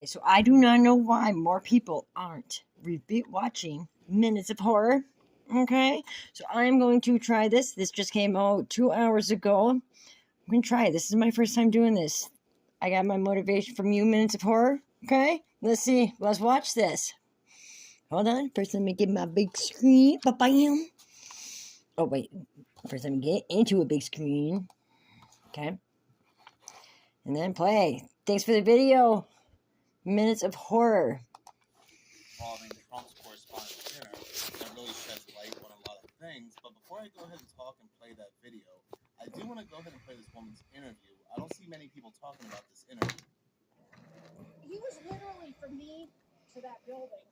So I do not know why more people aren't watching Minutes of Horror. Okay, so I'm going to try this. This just came out 2 hours ago. I'm going to try it. This is my first time doing this. I got my motivation from you, Minutes of Horror. Okay, let's see. Let's watch this. Hold on. First, let me get my big screen. Ba-bam. Oh, wait. First, let me get into a big screen. Okay. And then play. Thanks for the video. Minutes of Horror. Involving Trump's correspondence dinner that really sheds light on a lot of things. But before I go ahead and talk and play that video, I do want to go ahead and play this woman's interview. I don't see many people talking about this interview. He was literally from me to that building,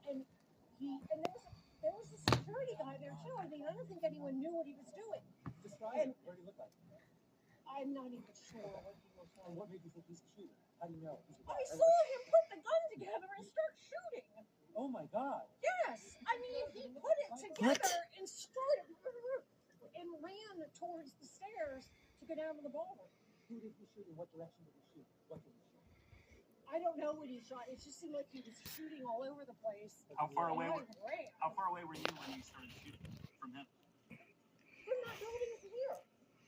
and there was a security guy there too. I mean, I don't think anyone knew what he was doing. Describe it. What did he look like? I'm not even sure what he looked like. And what made you think he's a shooter? How do you know? I saw him put the gun together and start shooting. Oh my God. Yes, I mean, he put it together and started and ran towards the stairs to get out of the ballroom. Who did he shoot and what direction did he shoot? What did he shoot? I don't know what he shot. It just seemed like he was shooting all over the place. How far away? And I ran. How far away were you when you started shooting from him? From that building here.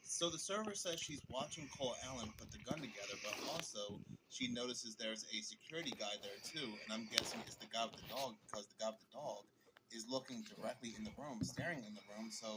So the server says she's watching Cole Allen put the gun together, but also she notices there's a security guy there too, and I'm guessing it's the guy with the dog because the guy with the dog is looking directly in the room, staring in the room. So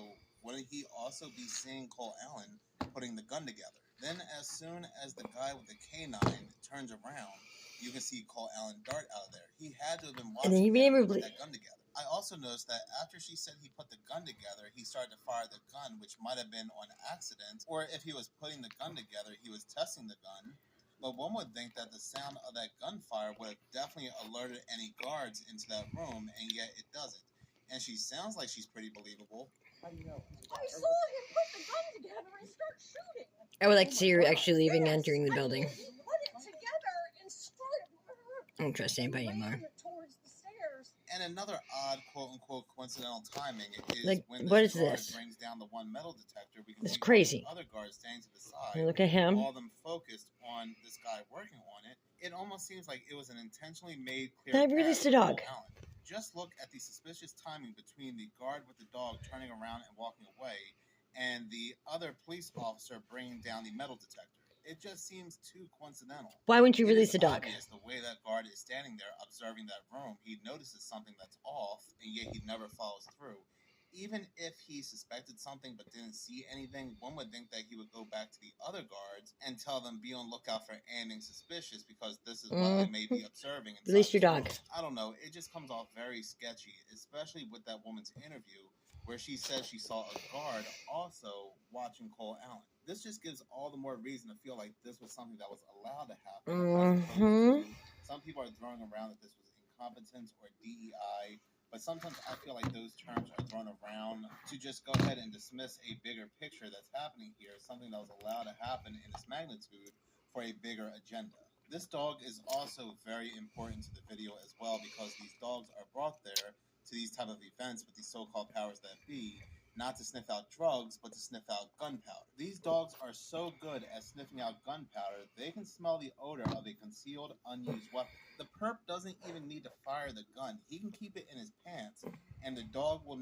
wouldn't he also be seeing Cole Allen putting the gun together? Then as soon as the guy with the K9 turns around, you can see Cole Allen dart out of there. He had to have been watching him put that gun together. I also noticed that after she said he put the gun together, he started to fire the gun, which might have been on accident, or if he was putting the gun together, he was testing the gun. But one would think that the sound of that gunfire would have definitely alerted any guards into that room, and yet it doesn't. And she sounds like she's pretty believable. How do you know? I saw him put the gun together and start shooting. I would like to see her actually leaving and entering the building. He put it together and started. I don't trust anybody anymore. Towards the stairs. And another odd, quote-unquote, coincidental timing is Like, when what this is guard this? brings down the one metal detector. We can It's see crazy. other guards standing to the side. You look at him. All of them focused on this guy working on it. It almost seems like it was an intentionally made clear. Can I release the dog? Just look at the suspicious timing between the guard with the dog turning around and walking away, and the other police officer bringing down the metal detector. It just seems too coincidental. Why wouldn't you It release is the dog? obvious the way that guard is standing there observing that room, he notices something that's off, and yet he never follows through. Even if he suspected something but didn't see anything, one would think that he would go back to the other guards and tell them be on lookout for anything suspicious because this is what they may be observing. Release your dog. I don't know. It just comes off very sketchy, especially with that woman's interview where she says she saw a guard also watching Cole Allen. This just gives all the more reason to feel like this was something that was allowed to happen. Some people are throwing around that this was incompetence or DEI, but sometimes I feel like those terms are thrown around to just go ahead and dismiss a bigger picture that's happening here, something that was allowed to happen in this magnitude for a bigger agenda. This dog is also very important to the video as well because these dogs are brought there to these type of events with these so-called powers that be, not to sniff out drugs, but to sniff out gunpowder. These dogs are so good at sniffing out gunpowder, they can smell the odor of a concealed, unused weapon. The perp doesn't even need to fire the gun. He can keep it in his pants, and the dog will